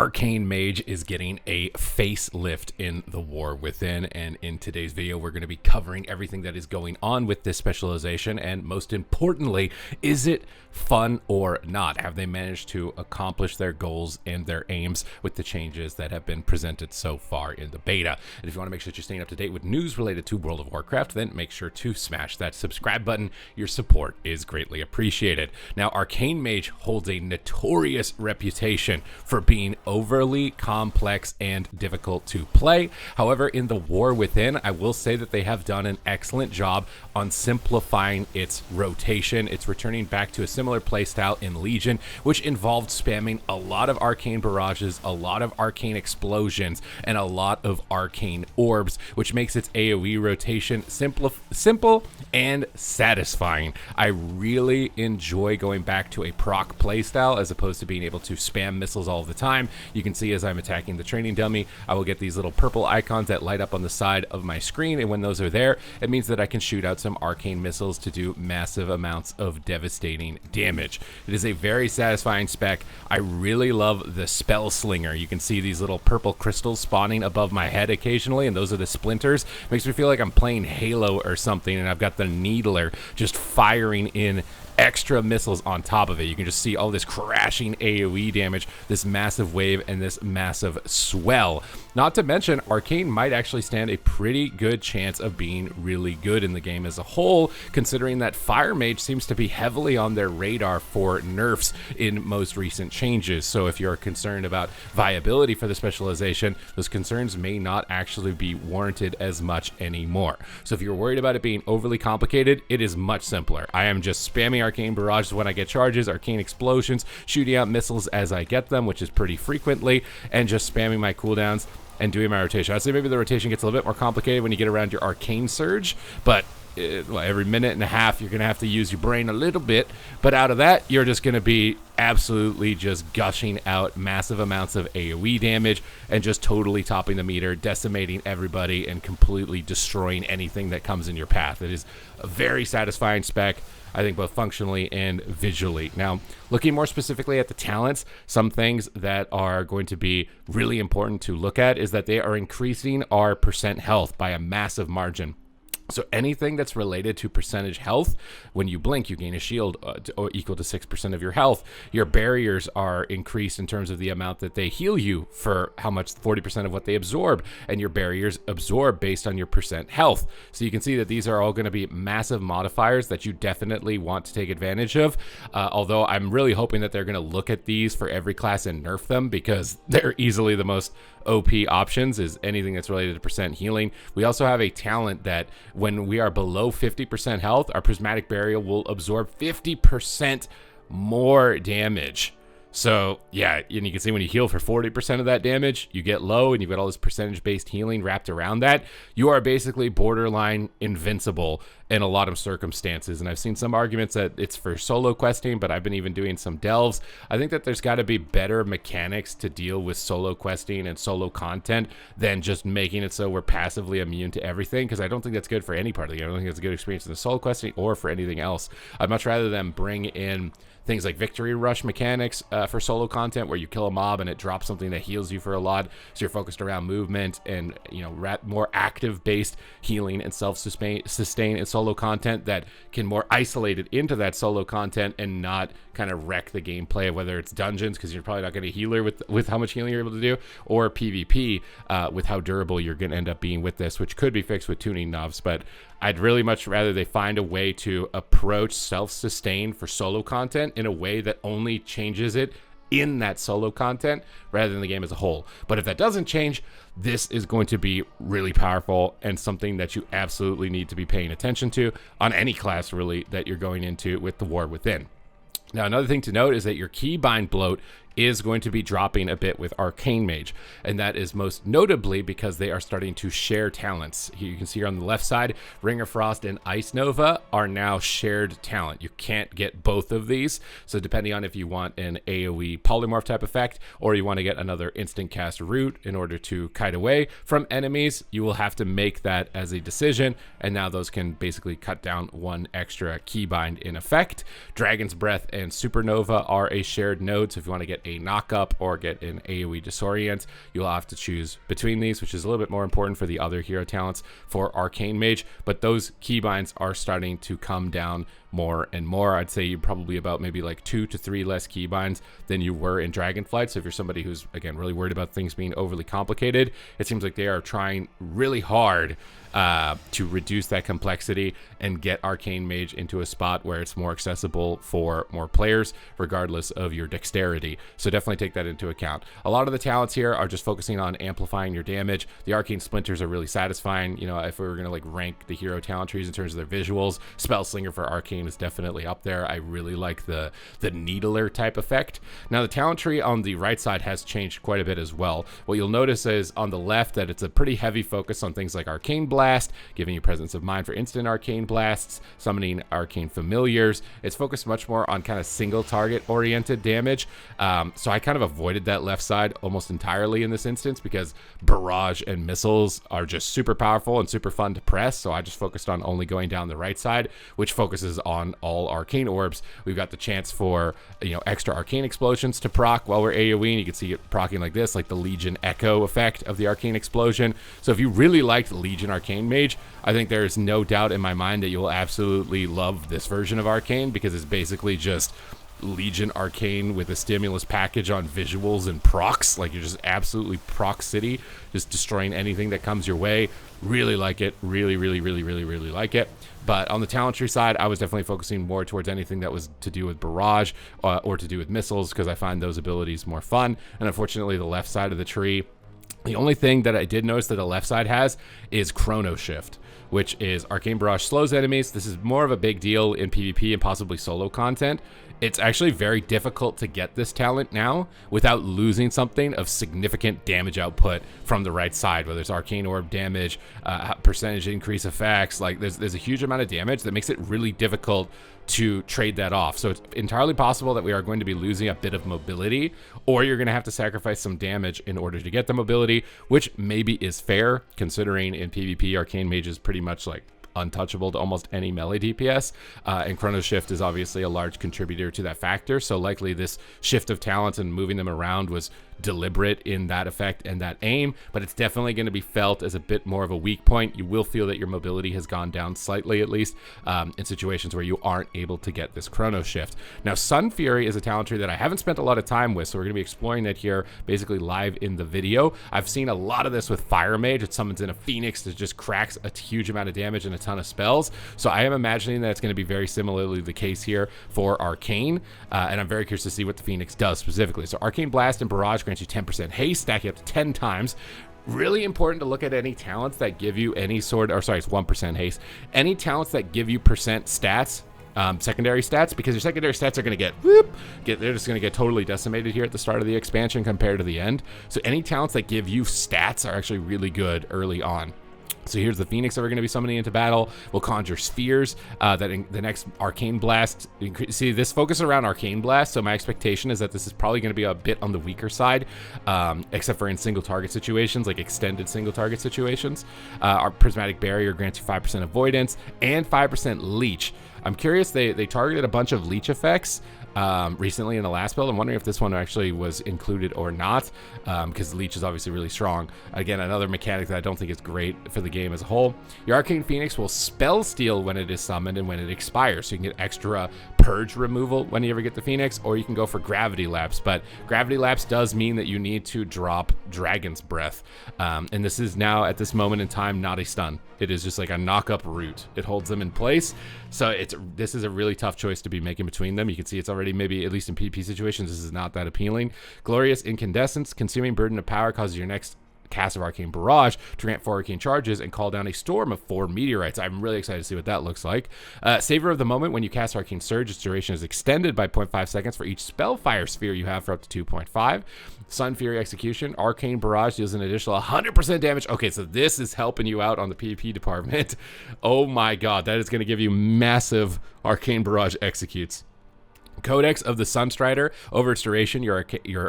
Arcane Mage is getting a facelift in the War Within, and in today's video we're going to be covering everything that is going on with this specialization, and most importantly, is it fun or not? Have they managed to accomplish their goals and their aims with the changes that have been presented so far in the beta? And if you want to make sure that you're staying up to date with news related to World of Warcraft, then make sure to smash that subscribe button. Your support is greatly appreciated. Now, Arcane Mage holds a notorious reputation for being overly complex and difficult to play. However, in the War Within, I will say that they have done an excellent job on simplifying its rotation. It's returning back to a similar playstyle in Legion, which involved spamming a lot of arcane barrages, a lot of arcane explosions, and a lot of arcane orbs, which makes its AoE rotation simple and satisfying. I really enjoy going back to a proc playstyle as opposed to being able to spam missiles all the time. You can see as I'm attacking the training dummy, I will get these little purple icons that light up on the side of my screen, and when those are there, it means that I can shoot out some arcane missiles to do massive amounts of devastating damage. It is a very satisfying spec. I really love the Spell Slinger. You can see these little purple crystals spawning above my head occasionally, and those are the splinters. Makes me feel like I'm playing Halo or something, and I've got the Needler just firing in extra missiles on top of it. You can just see all this crashing AoE damage, this massive wave, and this massive swell. Not to mention, Arcane might actually stand a pretty good chance of being really good in the game as a whole, considering that Fire Mage seems to be heavily on their radar for nerfs in most recent changes. So if you're concerned about viability for the specialization, those concerns may not actually be warranted as much anymore. So if you're worried about it being overly complicated, it is much simpler. I am just spamming arcane barrages when I get charges, arcane explosions, shooting out missiles as I get them, which is pretty frequently, and just spamming my cooldowns and doing my rotation. I'd say maybe the rotation gets a little bit more complicated when you get around your arcane surge, but every minute and a half you're gonna have to use your brain a little bit, but out of that you're just gonna be absolutely just gushing out massive amounts of AoE damage and just totally topping the meter, decimating everybody and completely destroying anything that comes in your path. It is a very satisfying spec, I think, both functionally and visually. Now, looking more specifically at the talents, some things that are going to be really important to look at is that they are increasing our percent health by a massive margin. So anything that's related to percentage health, when you blink, you gain a shield equal to 6% of your health. Your barriers are increased in terms of the amount that they heal you for how much, 40% of what they absorb, and your barriers absorb based on your percent health. So you can see that these are all going to be massive modifiers that you definitely want to take advantage of. Although I'm really hoping that they're going to look at these for every class and nerf them, because they're easily the most OP options is anything that's related to percent healing. We also have a talent that when we are below 50% health, our prismatic barrier will absorb 50% more damage. So yeah, and you can see when you heal for 40% of that damage, you get low and you've got all this percentage-based healing wrapped around that. You are basically borderline invincible in a lot of circumstances. And I've seen some arguments that it's for solo questing, but I've been even doing some delves. I think that there's got to be better mechanics to deal with solo questing and solo content than just making it so we're passively immune to everything, because I don't think that's good for any part of the game. I don't think it's a good experience in the solo questing or for anything else. I'd much rather them bring in things like victory rush mechanics for solo content, where you kill a mob and it drops something that heals you for a lot, so you're focused around movement and, you know, more active based healing and self-sustain in solo content that can more isolate it into that solo content and not kind of wreck the gameplay, whether it's dungeons, because you're probably not going to healer with how much healing you're able to do, or PvP with how durable you're going to end up being with this, which could be fixed with tuning knobs. But I'd really much rather they find a way to approach self-sustain for solo content in a way that only changes it in that solo content rather than the game as a whole. But if that doesn't change, this is going to be really powerful and something that you absolutely need to be paying attention to on any class really that you're going into with the War Within. Now, another thing to note is that your keybind bloat is going to be dropping a bit with Arcane Mage, and that is most notably because they are starting to share talents. Here you can see here on the left side, Ring of Frost and Ice Nova are now shared talent. You can't get both of these, so depending on if you want an AoE polymorph type effect or you want to get another instant cast root in order to kite away from enemies, you will have to make that as a decision, and now those can basically cut down one extra keybind in effect. Dragon's Breath and Supernova are a shared node, so if you want to get a knockup or get an AoE disorient. You'll have to choose between these, which is a little bit more important for the other hero talents for Arcane Mage, but those keybinds are starting to come down more and more. I'd say you're probably about maybe like 2 to 3 less keybinds than you were in Dragonflight. So if you're somebody who's, again, really worried about things being overly complicated, it seems like they are trying really hard to reduce that complexity and get Arcane Mage into a spot where it's more accessible for more players, regardless of your dexterity. So definitely take that into account. A lot of the talents here are just focusing on amplifying your damage. The Arcane Splinters are really satisfying. You know, if we were going to like rank the hero talent trees in terms of their visuals, Spellslinger for Arcane is definitely up there. I really like the Needler type effect. Now the talent tree on the right side has changed quite a bit as well. What you'll notice is on the left that it's a pretty heavy focus on things like Arcane Blast, giving you presence of mind for instant Arcane Blasts, summoning Arcane Familiars. It's focused much more on kind of single target oriented damage. So I kind of avoided that left side almost entirely in this instance because Barrage and Missiles are just super powerful and super fun to press. So I just focused on only going down the right side, which focuses on all Arcane Orbs. We've got the chance for, you know, extra Arcane Explosions to proc while we're AoEing. You can see it procking like this, like the Legion Echo effect of the Arcane Explosion. So if you really liked Legion Arcane Mage, I think there is no doubt in my mind that you will absolutely love this version of Arcane, because it's basically just Legion Arcane with a stimulus package on visuals and procs. Like, you're just absolutely proc city, just destroying anything that comes your way. Really like it. Really like it. But on the talent tree side, I was definitely focusing more towards anything that was to do with Barrage or to do with Missiles, because I find those abilities more fun. And unfortunately, the left side of the tree, the only thing that I did notice that the left side has is Chrono Shift, which is Arcane Barrage slows enemies. This is more of a big deal in PvP and possibly solo content. It's actually very difficult to get this talent now without losing something of significant damage output from the right side, whether it's Arcane Orb damage, percentage increase effects. Like, there's a huge amount of damage that makes it really difficult to trade that off. So it's entirely possible that we are going to be losing a bit of mobility, or you're going to have to sacrifice some damage in order to get the mobility, which maybe is fair, considering in PvP, Arcane Mage is pretty much like untouchable to almost any melee DPS, and Chrono Shift is obviously a large contributor to that factor. So likely this shift of talents and moving them around was deliberate in that effect and that aim, but it's definitely going to be felt as a bit more of a weak point. You will feel that your mobility has gone down slightly, at least in situations where you aren't able to get this Chrono Shift. Now, Sun Fury is a talent tree that I haven't spent a lot of time with, so we're going to be exploring that here basically live in the video. I've seen a lot of this with Fire Mage. It summons in a Phoenix that just cracks a huge amount of damage and a ton of spells. So I am imagining that it's going to be very similarly the case here for Arcane, and I'm very curious to see what the Phoenix does specifically. So Arcane Blast and Barrage grants you 10% haste, stacking up to 10 times. Really important to look at any talents that give you any sort, or sorry, it's 1% haste. Any talents that give you percent stats, secondary stats, because your secondary stats are going to they're just going to get totally decimated here at the start of the expansion compared to the end. So any talents that give you stats are actually really good early on. So here's the Phoenix that we're going to be summoning into battle. We'll conjure spheres that in the next Arcane Blast. See, this focus around Arcane Blast, so my expectation is that this is probably going to be a bit on the weaker side, except for in single target situations, like extended single target situations. Our Prismatic Barrier grants you 5% avoidance and 5% leech. I'm curious, they targeted a bunch of leech effects recently in the last build. I'm wondering if this one actually was included or not, because leech is obviously really strong. Again, another mechanic that I don't think is great for the game as a whole. Your Arcane Phoenix will spell steal when it is summoned and when it expires, so you can get extra purge removal when you ever get the Phoenix, or you can go for Gravity Lapse. But Gravity Lapse does mean that you need to drop Dragon's Breath, and this is now at this moment in time not a stun. It is just like a knock-up root. It holds them in place. So this is a really tough choice to be making between them. You can see it's already, maybe at least in PvP situations, this is not that appealing. Glorious Incandescence, consuming burden of power, causes your next cast of Arcane Barrage to grant 4 arcane charges and call down a storm of 4 meteorites. I'm really excited to see what that looks like. Savor of the Moment, when you cast Arcane Surge, its duration is extended by 0.5 seconds for each Spellfire sphere you have for up to 2.5. Sun Fury Execution, Arcane Barrage deals an additional 100% damage. Okay, so this is helping you out on the PvP department. Oh my god, that is going to give you massive Arcane Barrage executes. Codex of the Sunstrider. Over its duration, your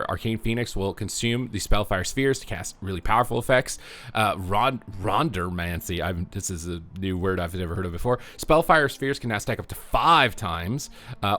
Arcane Phoenix will consume the Spellfire Spheres to cast really powerful effects. Rondermancy. This is a new word I've never heard of before. Spellfire Spheres can now stack up to 5 times,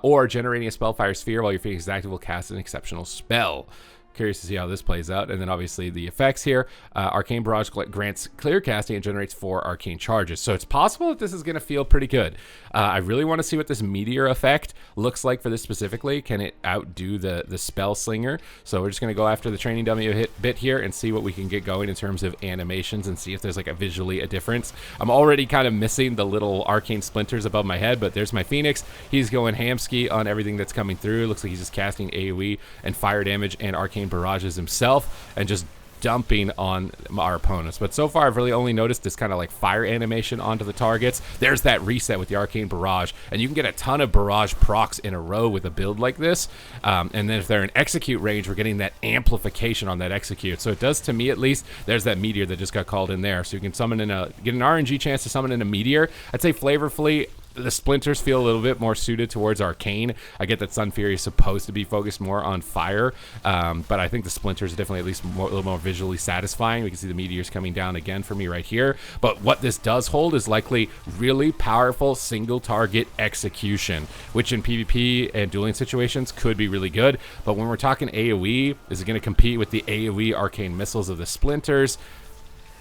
or generating a Spellfire Sphere while your Phoenix is active will cast an exceptional spell. Curious to see how this plays out. And then obviously the effects here. Arcane Barrage grants clear casting and generates 4 arcane charges. So it's possible that this is going to feel pretty good. I really want to see what this meteor effect looks like for this specifically. Can it outdo the Spell Slinger? So we're just going to go after the training dummy bit here and see what we can get going in terms of animations and see if there's like visually a difference. I'm already kind of missing the little arcane splinters above my head, but there's my Phoenix. He's going hamski on everything that's coming through. Looks like he's just casting AoE and fire damage and arcane barrages himself and just dumping on our opponents. But so far I've really only noticed this kind of like fire animation onto the targets. There's that reset with the arcane barrage, and you can get a ton of barrage procs in a row with a build like this, and then if they're in execute range, we're getting that amplification on that execute. So it does, to me at least. There's that meteor that just got called in there, so you can summon in get an RNG chance to summon in a meteor. I'd say flavorfully the splinters feel a little bit more suited towards arcane. I get that Sun Fury is supposed to be focused more on fire, but I think the splinters are definitely at least a little more visually satisfying. We can see the meteors coming down again for me right here. But what this does hold is likely really powerful single target execution, which in PvP and dueling situations could be really good. But when we're talking AoE, is it going to compete with the AoE arcane missiles of the splinters?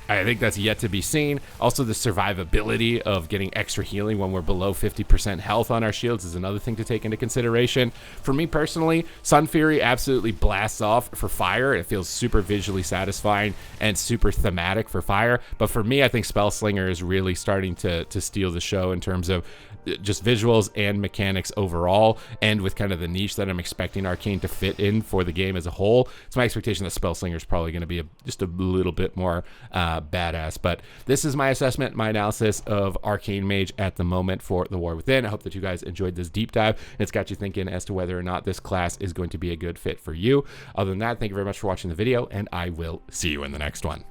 I think that's yet to be seen. Also, the survivability of getting extra healing when we're below 50% health on our shields is another thing to take into consideration. For me personally, Sun Fury absolutely blasts off for fire. It feels super visually satisfying and super thematic for fire. But for me, I think Spell Slinger is really starting to steal the show in terms of just visuals and mechanics overall, and with kind of the niche that I'm expecting Arcane to fit in for the game as a whole. It's my expectation that Spell Slinger is probably going to be just a little bit more badass. But this is my assessment, my analysis of Arcane Mage at the moment for the War Within. I hope that you guys enjoyed this deep dive, and it's got you thinking as to whether or not this class is going to be a good fit for you. Other than that, thank you very much for watching the video, and I will see you in the next one.